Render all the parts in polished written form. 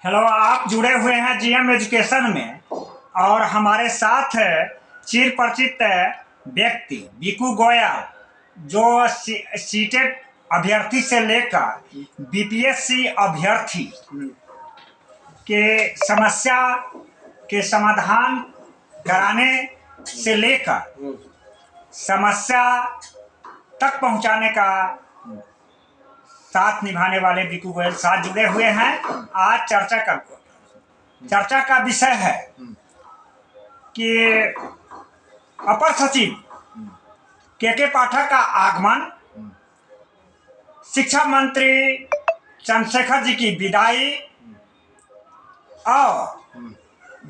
Hello, आप जुड़े हुए हैं जीएम एजुकेशन में और हमारे साथ चिर परिचित व्यक्ति बीकू गोयल, जो सीटेट अभ्यर्थी से लेकर बीपीएससी अभ्यर्थी के समस्या के समाधान कराने से लेकर समस्या तक पहुंचाने का साथ निभाने वाले बीकू गोयल साथ जुड़े हुए हैं। आज चर्चा का विषय है कि अपर सचिव के पाठक का आगमन, शिक्षा मंत्री चंद्रशेखर जी की विदाई और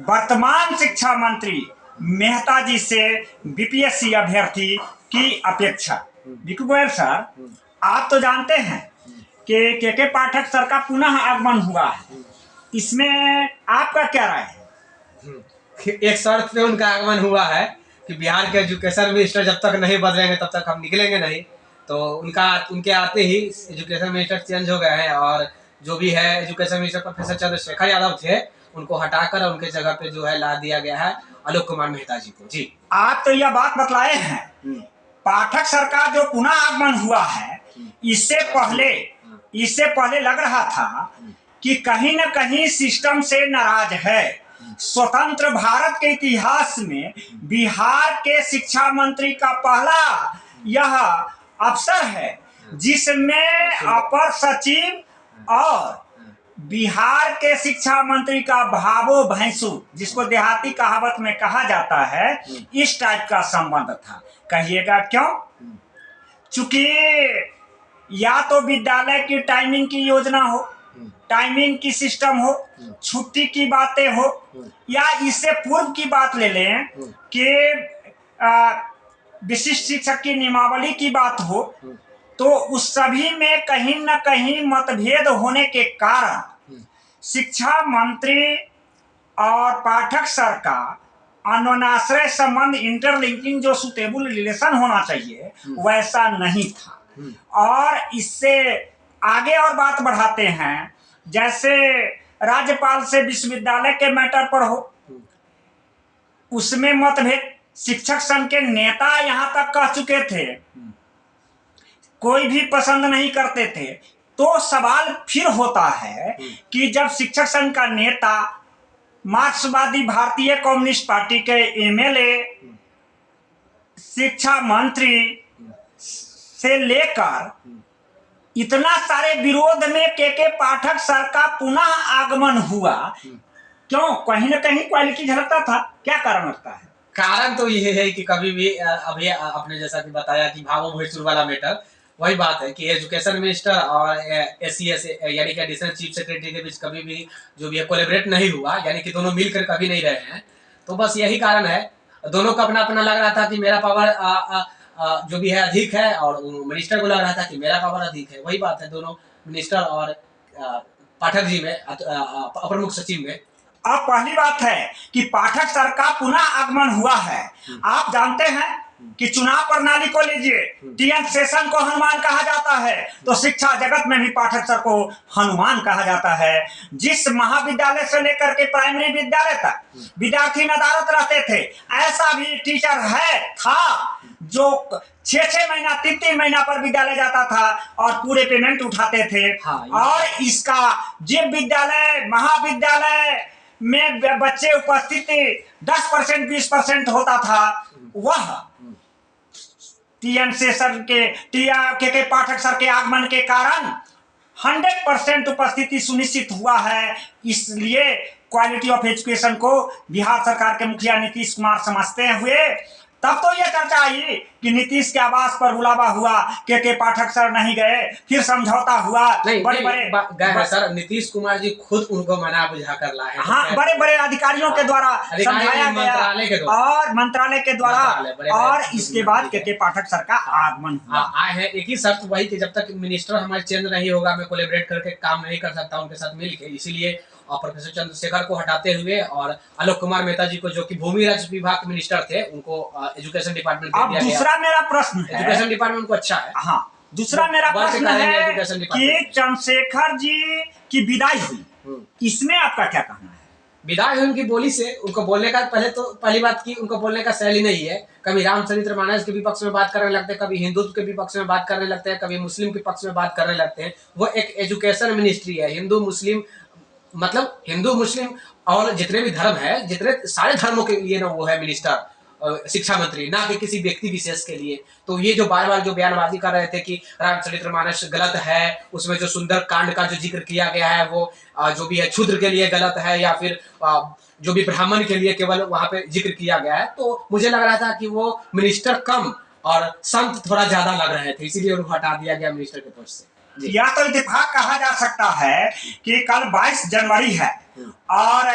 वर्तमान शिक्षा मंत्री मेहता जी से बीपीएससी अभ्यर्थी की अपेक्षा। बीकू गोयल सर, आप तो जानते हैं कि के पाठक सर का पुनः आगमन हुआ है, इसमें आपका क्या राय है? एक शर्त पे उनका आगमन हुआ है कि बिहार के एजुकेशन मिनिस्टर जब तक नहीं बदलेंगे तब तक हम निकलेंगे नहीं। तो उनके आते ही एजुकेशन मिनिस्टर चेंज हो गए हैं और जो भी है education minister professor Chandrashekhar Yadav थे, उनको हटाकर उनके जगह पे जो है ला दिया गया है आलोक कुमार मेहता जी को। जी, आप तो यह बात बतलाए हैं, पाठक सर का जो पुनः आगमन हुआ है, इससे पहले लग रहा था कि कहीं न कहीं सिस्टम से नाराज है। स्वतंत्र भारत के इतिहास में बिहार के शिक्षा मंत्री का पहला यह अवसर है जिसमें अपर सचिव और बिहार के शिक्षा मंत्री का भावो भैंसू, जिसको देहाती कहावत में कहा जाता है, इस टाइप का संबंध था। कहिएगा क्यों? चूंकि या तो विद्यालय की टाइमिंग की योजना हो, टाइमिंग की सिस्टम हो, छुट्टी की बातें हो, या इससे पूर्व की बात ले लें कि विशिष्ट शिक्षक की नियमावली की बात हो, तो उस सभी में कहीं न कहीं मतभेद होने के कारण शिक्षा मंत्री और पाठक सर का अन्योन्याश्रय संबंध, इंटरलिंकिंग जो सुटेबल रिलेशन होना चाहिए, वैसा नहीं था। और इससे आगे और बात बढ़ाते हैं, जैसे राज्यपाल से विश्वविद्यालय के मैटर पर हो, उसमें मतभेद शिक्षक संघ के नेता यहां तक कह चुके थे, कोई भी पसंद नहीं करते थे। तो सवाल फिर होता है कि जब शिक्षक संघ का नेता मार्क्सवादी भारतीय कम्युनिस्ट पार्टी के एमएलए, शिक्षा मंत्री से लेकर इतना सारे विरोध में के पाठक सर का पुनः आगमन हुआ, क्यों? कहीं न कहीं क्वालिटी झलकता था। क्या कारण लगता है? कारण तो ये है कि कभी भी अभी आपने जैसा कि बताया कि भावो भैंसू वाला मैटर, वही बात है कि एजुकेशन मिनिस्टर और एससीएस यानी कि एडिशनल चीफ सेक्रेटरी के बीच कभी भी जो भी है कोलैबोरेट नहीं हुआ, यानी कि दोनों मिलकर कभी नहीं रहे हैं। तो बस यही कारण है, दोनों का अपना अपना लग रहा था कि मेरा पावर जो भी है अधिक है, और मिनिस्टर को लग रहा था कि मेरा पावर अधिक है। वही बात है दोनों मिनिस्टर और पाठक जी में, अपर मुख्य सचिव में। अब पहली बात है कि पाठक सर का पुनः आगमन हुआ है। आप जानते हैं कि चुनाव प्रणाली को लीजिए, टीएन सेशन को हनुमान कहा जाता है, तो शिक्षा जगत में भी पाठक सर को हनुमान कहा जाता है। जिस महाविद्यालय से लेकर के प्राइमरी विद्यालय तक विद्यार्थी नदारत रहते थे, ऐसा भी टीचर था जो 6-6 महीना 3-3 महीना पर विद्यालय जाता था और पूरे पेमेंट उठाते थे। और इसका जीव विद्यालय, महाविद्यालय में बच्चे उपस्थिति 10% 20% होता था, वह टीएन सेशन के पाठक सर के आगमन के कारण 100% उपस्थिति सुनिश्चित हुआ है। इसलिए क्वालिटी ऑफ एजुकेशन को बिहार सरकार के मुखिया नीतीश कुमार समझते हुए तब तो यह चर्चा आई कि नीतीश के आवास पर बुलावा हुआ, के पाठक सर नहीं गए, फिर समझौता हुआ। बड़े सर नीतीश कुमार जी खुद उनको मना बुझा कर लाए हैं। हाँ, बड़े बड़े अधिकारियों के द्वारा समझाया गया और मंत्रालय के द्वारा, और इसके बाद के पाठक सर का आगमन हुआ। आए हैं। एक ही शर्त वही कि जब तक मिनिस्टर हमारे चेंज नहीं होगा, मैं कोलैबोरेट करके काम नहीं कर सकता उनके साथ मिलकर। इसीलिए प्रोफेसर चंद्रशेखर को हटाते हुए और आलोक कुमार मेहता जी को, जो कि भूमि राज्य विभाग के मिनिस्टर थे, उनको एजुकेशन डिपार्टमेंट दिया गया। दूसरा मेरा प्रश्न है, एजुकेशन डिपार्टमेंट को अच्छा है। हाँ, दूसरा मेरा प्रश्न है कि चंद्रशेखर जी की विदाई हुई, इसमें आपका क्या कहना है? विदाई हुई उनकी बोली से, उनको बोलने का पहली बात की उनको बोलने का शैली नहीं है। कभी रामचरित्र मानस के विपक्ष में बात करने लगते हैं, कभी हिंदुत्व के विपक्ष में बात करने लगते हैं, कभी मुस्लिम के पक्ष में बात करने लगते हैं। वो एक एजुकेशन मिनिस्ट्री है, हिंदू मुस्लिम, मतलब हिंदू मुस्लिम और जितने भी धर्म है, जितने सारे धर्मों के लिए ना वो है मिनिस्टर, शिक्षा मंत्री, ना कि किसी व्यक्ति विशेष के लिए। तो ये जो बार बार जो बयानबाजी कर रहे थे कि रामचरितमानस गलत है, उसमें जो सुंदर कांड का जो जिक्र किया गया है वो जो भी है क्षुद्र के लिए गलत है, या फिर जो भी ब्राह्मण के लिए केवल वहां पे जिक्र किया गया है, तो मुझे लग रहा था कि वो मिनिस्टर कम और संत थोड़ा ज्यादा लग रहे थे, इसीलिए उनको हटा दिया गया मिनिस्टर के पोस्ट से। या तो इत्तेफाक कहा जा सकता है कि कल 22 जनवरी है और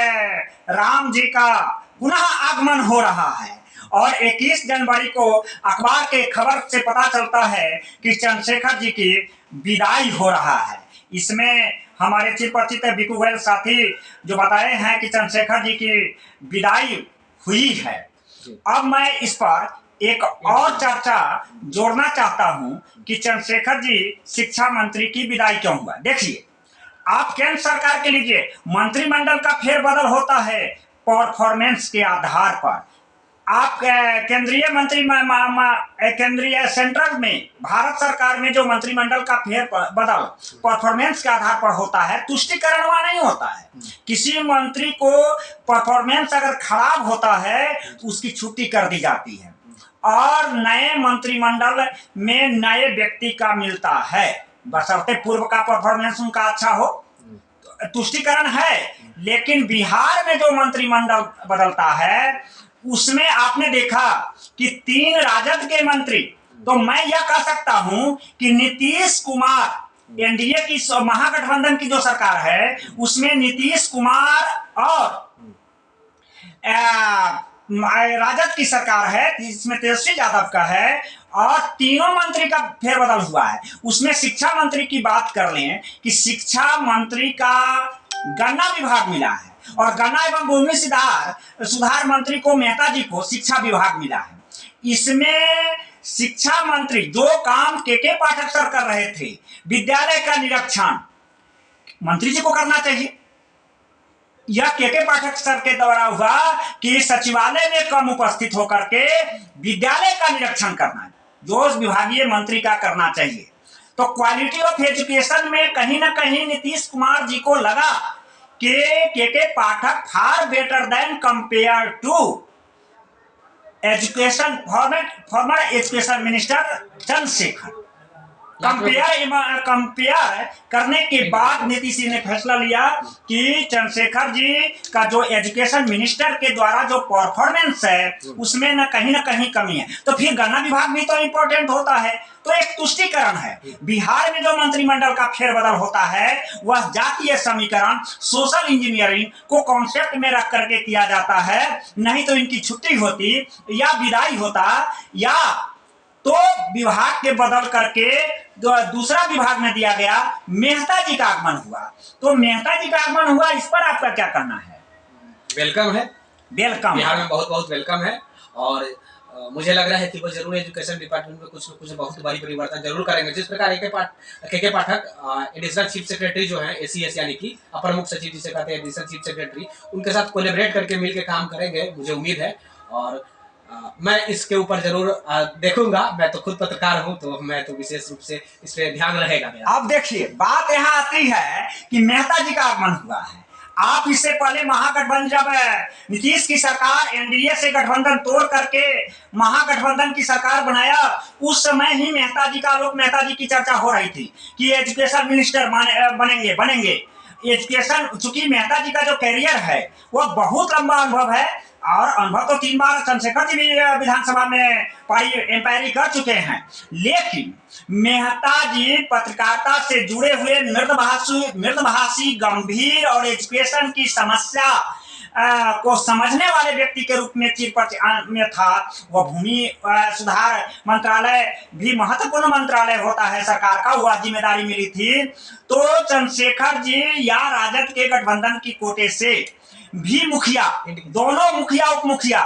राम जी का पुनः आगमन हो रहा है, और 21 जनवरी को अखबार के खबर से पता चलता है कि चंद्रशेखर जी की विदाई हो रहा है। इसमें हमारे चिरपरिचित बिकू गोयल साथी जो बताए हैं कि चंद्रशेखर जी की विदाई हुई है। अब मैं इस पर एक और चर्चा जोड़ना चाहता हूं कि चंद्रशेखर जी शिक्षा मंत्री की विदाई क्यों हुआ। देखिए, आप केंद्र सरकार के लीजिए, मंत्रिमंडल का फेरबदल होता है परफॉर्मेंस के आधार पर। आप केंद्रीय मंत्री केंद्रीय सेंट्रल में भारत सरकार में जो मंत्रिमंडल का फेरबदल परफॉर्मेंस के आधार पर होता है, तुष्टिकरण वहां नहीं होता है। किसी मंत्री को परफॉर्मेंस अगर खराब होता है तो उसकी छुट्टी कर दी जाती है और नए मंत्रिमंडल में नए व्यक्ति का मिलता है, बशर्ते पूर्व का परफॉर्मेंस उनका अच्छा हो। तुष्टिकरण है। लेकिन बिहार में जो मंत्रिमंडल बदलता है उसमें आपने देखा कि 3 राजद के मंत्री, तो मैं यह कह सकता हूं कि नीतीश कुमार, एनडीए की महागठबंधन की जो सरकार है उसमें नीतीश कुमार और राजद की सरकार है, इसमें तेजस्वी यादव का है, और तीनों मंत्री का फेरबदल हुआ है। उसमें शिक्षा मंत्री की बात कर लें कि शिक्षा मंत्री का गन्ना विभाग मिला है और गन्ना एवं भूमि सुधार मंत्री को, मेहता जी को शिक्षा विभाग मिला है। इसमें शिक्षा मंत्री जो काम के पाठक सर कर रहे थे, विद्यालय का निरीक्षण मंत्री जी को करना चाहिए। यह के पाठक सर के द्वारा हुआ कि सचिवालय में कम उपस्थित होकर के विद्यालय का निरीक्षण करना, जो विभागीय मंत्री का करना चाहिए। तो क्वालिटी ऑफ एजुकेशन में कहीं ना कहीं नीतीश कुमार जी को लगा कि K Pathak far better than compare to education former education minister Chandrashekhar. Compare करने के बाद नीतीश जी ने फैसला लिया कि चंद्रशेखर जी का जो एजुकेशन मिनिस्टर के द्वारा जो परफॉर्मेंस है उसमें न कहीं कमी है। तो फिर गन्ना विभाग भी तो इम्पोर्टेंट होता है। तो एक तुष्टिकरण है। बिहार में जो मंत्रिमंडल का फेरबदल होता है वह जातीय समीकरण, सोशल इंजीनियरिंग को कॉन्सेप्ट में रख करके किया जाता है। नहीं तो इनकी छुट्टी होती या विदाई होता, या तो विभाग के बदल करके दूसरा विभाग में दिया गया। मेहता जी का आगमन हुआ, तो मेहता जी का आगमन हुआ, इस पर आपका क्या कहना है? वेलकम है, वेलकम। बिहार में बहुत बहुत वेलकम है। और मुझे लग रहा है कि वो जरूर एजुकेशन डिपार्टमेंट में कुछ न कुछ बहुत बड़ी परिवर्तन जरूर करेंगे। जिस प्रकार के पाठक एडिशनल चीफ सेक्रेटरी जो है ACS यानी कि अपर मुख्य सचिव जिसे कहते हैं एडिशनल चीफ सेक्रेटरी, उनके साथ कोलैबोरेट करके मिलकर काम करेंगे, मुझे उम्मीद है। और मैं इसके ऊपर जरूर देखूंगा। मैं तो खुद पत्रकार हूं, तो मैं तो विशेष रूप से इस पे ध्यान रहेगा मेरा। अब देखिए, बात यहाँ आती है कि मेहता जी का आगमन हुआ है। आप इससे पहले महागठबंधन, जब नीतीश की सरकार एनडीए से गठबंधन तोड़ करके महागठबंधन की सरकार बनाया, उस समय ही मेहता जी का, लोग मेहता जी की चर्चा हो रही थी कि एजुकेशन मिनिस्टर बनेंगे। एजुकेशन, चूंकि मेहता जी का जो कैरियर है वह बहुत लंबा अनुभव है, और अनुभव तो 3 बार चंद्रशेखर जी भी विधानसभा में एम्पायरी कर चुके हैं। लेकिन मेहता जी पत्रकारिता से जुड़े हुए मृदभाषी, गंभीर और एजुकेशन की समस्या को समझने वाले व्यक्ति के रूप में चिरपरिचित में था। वह भूमि सुधार मंत्रालय भी महत्वपूर्ण मंत्रालय होता है सरकार का, वह जिम्मेदारी मिली थी। तो चंद्रशेखर जी या राजद के गठबंधन की कोटे से भी मुखिया, दोनों मुखिया उप मुखिया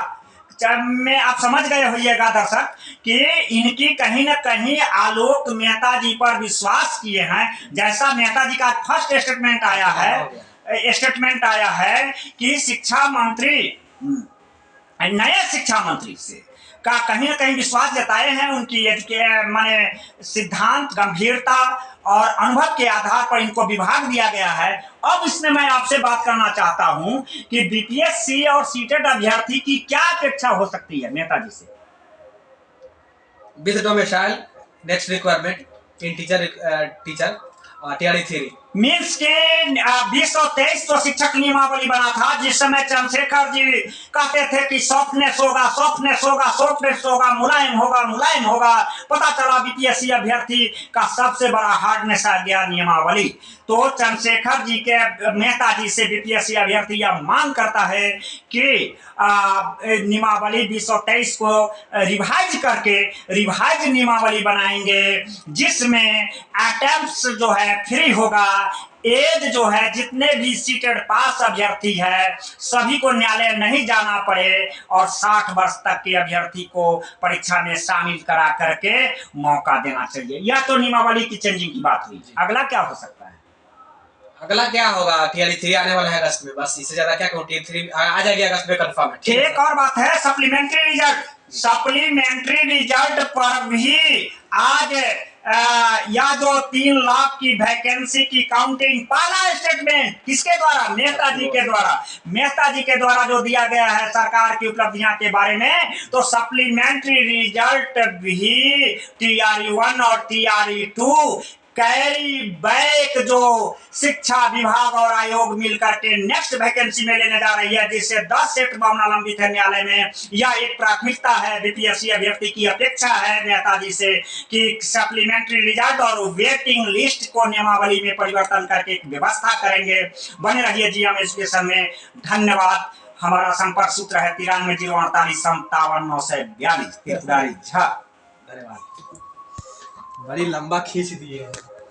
में आप समझ गए होइएगा दर्शक कि इनकी कहीं ना कहीं आलोक मेहता जी पर विश्वास किए हैं। जैसा मेहता जी का फर्स्ट स्टेटमेंट आया है स्टेटमेंट आया है कि शिक्षा मंत्री नए शिक्षा मंत्री से का कहीं न कहीं विश्वास जताए हैं उनकी माने सिद्धांत गंभीरता और अनुभव के आधार पर इनको विभाग दिया गया है। अब इसमें मैं आपसे बात करना चाहता हूं कि बीपीएससी और सीटेट अभ्यर्थी की क्या अपेक्षा हो सकती है मेहता जी से? With domicile next requirement in teacher TRE theory means के 2023 तो शिक्षक नियमावली बना था, जिस समय चंद्रशेखर जी कहते थे कि सॉफ्टनेस होगा सॉफ्टनेस होगा सॉफ्टनेस होगा, मुलायम होगा मुलायम होगा। पता चला बीपीएससी अभ्यर्थी का सबसे बड़ा हार्डनेस आ गया नियमावली। तो चंद्रशेखर जी के मेहता जी से बीपीएससी अभ्यर्थी यह मांग करता है कि नियमावली 2023 को रिवाइज करके रिवाइज नियमावली बनाएंगे, जिसमें अटेम्प्ट्स जो है फ्री होगा। एज जो है जितने भी सीटेड पास अभ्यर्थी है सभी को न्यायालय नहीं जाना पड़े और 60 वर्ष तक के अभ्यर्थी को परीक्षा में शामिल करा करके मौका देना चाहिए। यह तो नियमावली की चेंजिंग की बात हुई। अगला क्या हो सकता है? अगला क्या होगा? टीआरई 3 आने वाला है अगस्त में, बस इससे ज्यादा क्या कहूं। टीआरई 3 आ जाएगी अगस्त में कंफर्म है। एक और बात है, सप्लीमेंट्री रिजल्ट पर भी आज या जो 3 लाख की वैकेंसी की काउंटिंग, पहला स्टेटमेंट किसके द्वारा? मेहता जी के द्वारा। मेहता जी के द्वारा जो दिया गया है सरकार की उपलब्धियां के बारे में, तो सप्लीमेंट्री रिजल्ट भी टीआरई 1 और टीआरई 2 कैरी बैक जो शिक्षा विभाग और आयोग मिलकर के नेक्स्ट वैकेंसी में लेने जा रही है, जिससे 10 सेट मामला लंबित है न्यायालय में। यह एक प्राथमिकता है। बीपीएससी अभ्यर्थी की अपेक्षा है मेहता जी से कि सप्लीमेंट्री रिजल्ट और वेटिंग लिस्ट को नियमावली में परिवर्तन करके एक व्यवस्था करेंगे। बने रहिए जीएम एजुकेशन में। धन्यवाद। हमारा संपर्क सूत्र है 93 048 57 942 त्रिपुरारी झा। धन्यवाद। बड़ी लंबा खींच दिए हैं।